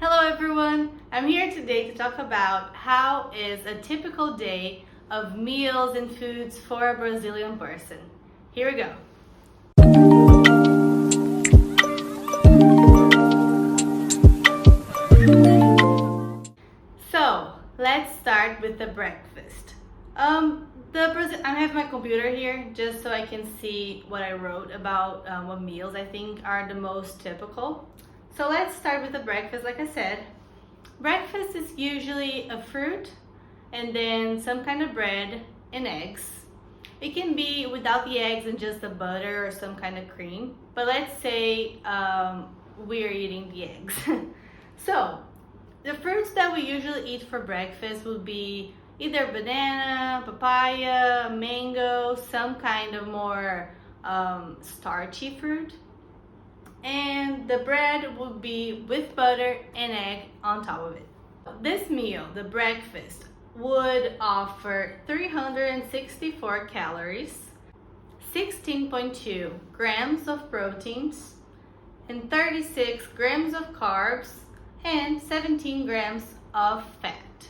Hello everyone, I'm here today to talk about how is a typical day of meals and foods for a Brazilian person. Here we go. So let's start with the breakfast. I have my computer here just so I can see what I wrote about what meals I think are the most typical. So let's start with the breakfast. Like I said, breakfast is usually a fruit and then some kind of bread and eggs. It can be without the eggs and just the butter or some kind of cream. But let's say we're eating the eggs. So the fruits that we usually eat for breakfast would be either banana, papaya, mango, some kind of more starchy fruit. And the bread would be with butter and egg on top of it. This meal, the breakfast, would offer 364 calories, 16.2 grams of proteins, and 36 grams of carbs, and 17 grams of fat.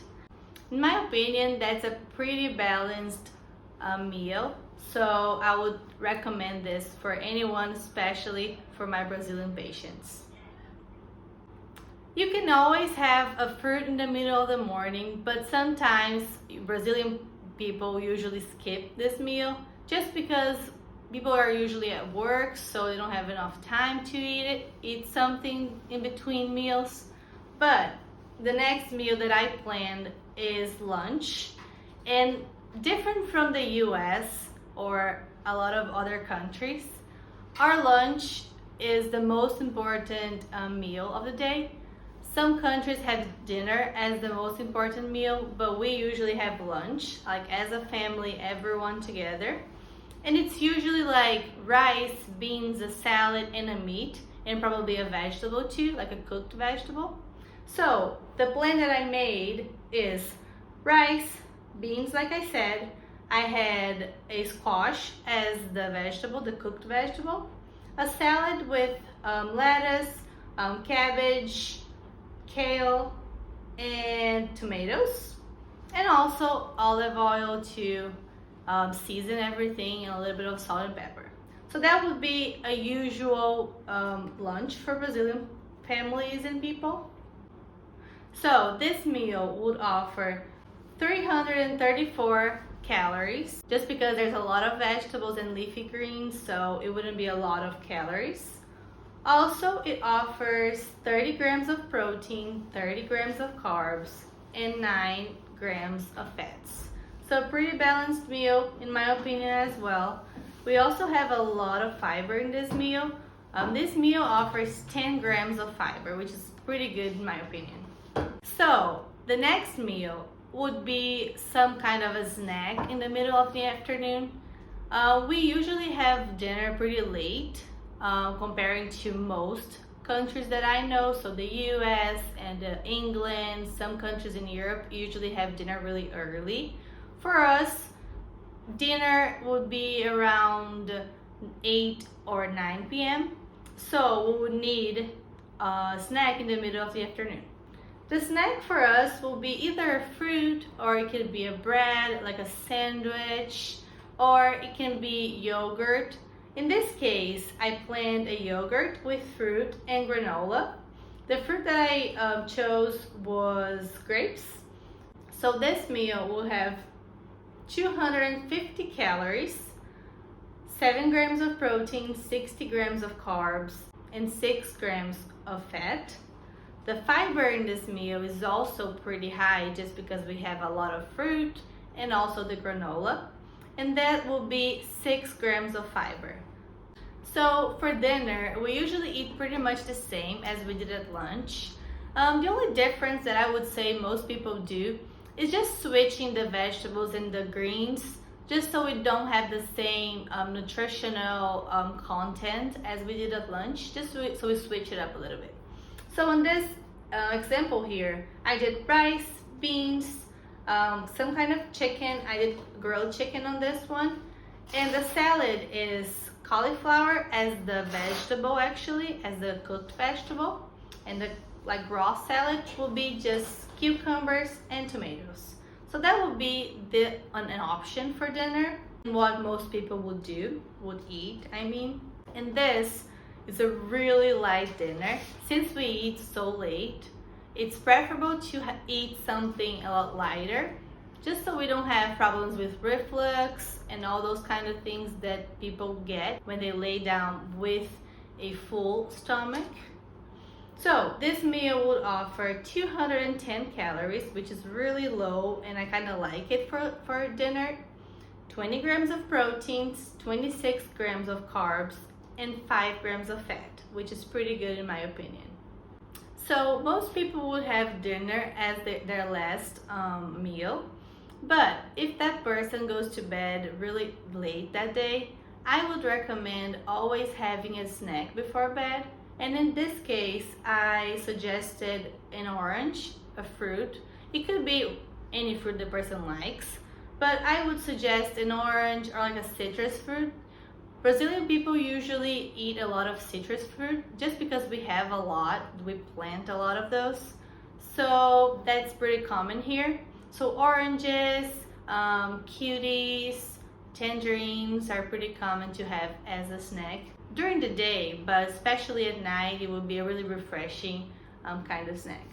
In my opinion, that's a pretty balanced meal. So I would recommend this for anyone, especially for my Brazilian patients. You can always have a fruit in the middle of the morning, but sometimes Brazilian people usually skip this meal just because people are usually at work, so they don't have enough time to eat something in between meals. But the next meal that I planned is lunch, and different from the US or a lot of other countries, our lunch is the most important meal of the day. Some countries have dinner as the most important meal, but we usually have lunch, like as a family, everyone together. And it's usually like rice, beans, a salad, and a meat, and probably a vegetable too, like a cooked vegetable. So the plan that I made is rice, beans, like I said. I had a squash as the vegetable, the cooked vegetable, a salad with lettuce, cabbage, kale, and tomatoes, and also olive oil to season everything, and a little bit of salt and pepper. So that would be a usual lunch for Brazilian families and people. So this meal would offer 334 calories, just because there's a lot of vegetables and leafy greens, so it wouldn't be a lot of calories. Also, it offers 30 grams of protein, 30 grams of carbs, and 9 grams of fats. So a pretty balanced meal in my opinion as well. We also have a lot of fiber in this meal. This meal offers 10 grams of fiber, which is pretty good in my opinion. So the next meal would be some kind of a snack in the middle of the afternoon. We usually have dinner pretty late comparing to most countries that I know. So the US and England, some countries in Europe usually have dinner really early. For us, dinner would be around 8 or 9 p.m. So we would need a snack in the middle of the afternoon. The snack for us will be either a fruit, or it could be a bread, like a sandwich, or it can be yogurt. In this case, I planned a yogurt with fruit and granola. The fruit that I chose was grapes. So this meal will have 250 calories, 7 grams of protein, 60 grams of carbs, and 6 grams of fat. The fiber in this meal is also pretty high just because we have a lot of fruit and also the granola, and that will be 6 grams of fiber. So for dinner, we usually eat pretty much the same as we did at lunch. The only difference that I would say most people do is just switching the vegetables and the greens, just so we don't have the same nutritional content as we did at lunch, so we switch it up a little bit. So in this example here, I did rice, beans, some kind of chicken. I did grilled chicken on this one. And the salad is cauliflower as the vegetable, actually, as the cooked vegetable. And the like raw salad will be just cucumbers and tomatoes. So that would be an option for dinner, what most people would eat, I mean. And this is a really light dinner. Since we eat so late, it's preferable to eat something a lot lighter, just so we don't have problems with reflux and all those kind of things that people get when they lay down with a full stomach. So this meal would offer 210 calories, which is really low, and I kind of like it for dinner. 20 grams of proteins, 26 grams of carbs, and 5 grams of fat, which is pretty good in my opinion. So most people would have dinner as their last meal, but if that person goes to bed really late that day, I would recommend always having a snack before bed. And in this case, I suggested an orange, a fruit. It could be any fruit the person likes, but I would suggest an orange or like a citrus fruit. Brazilian people usually eat a lot of citrus fruit just because we have a lot, we plant a lot of those. So that's pretty common here. So oranges, cuties, tangerines are pretty common to have as a snack during the day, but especially at night, it would be a really refreshing kind of snack.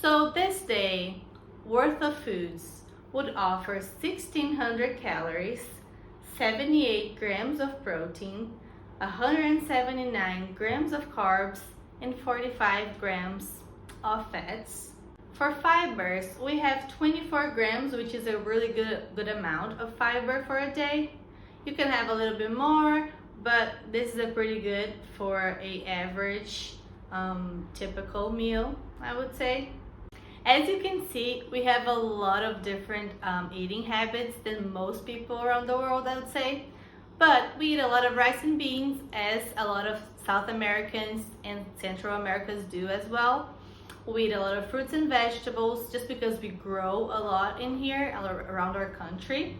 So this day worth of foods would offer 1,600 calories, 78 grams of protein, 179 grams of carbs, and 45 grams of fats. For fibers, we have 24 grams, which is a really good amount of fiber for a day. You can have a little bit more, but this is a pretty good for a average typical meal, I would say. As you can see, we have a lot of different eating habits than most people around the world, I would say. But we eat a lot of rice and beans, as a lot of South Americans and Central Americans do as well. We eat a lot of fruits and vegetables just because we grow a lot in here around our country.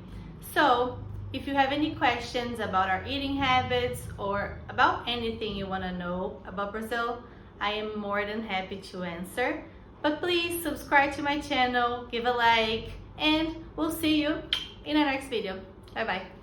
So if you have any questions about our eating habits or about anything you want to know about Brazil, I am more than happy to answer. But please subscribe to my channel, give a like, and we'll see you in our next video. Bye bye.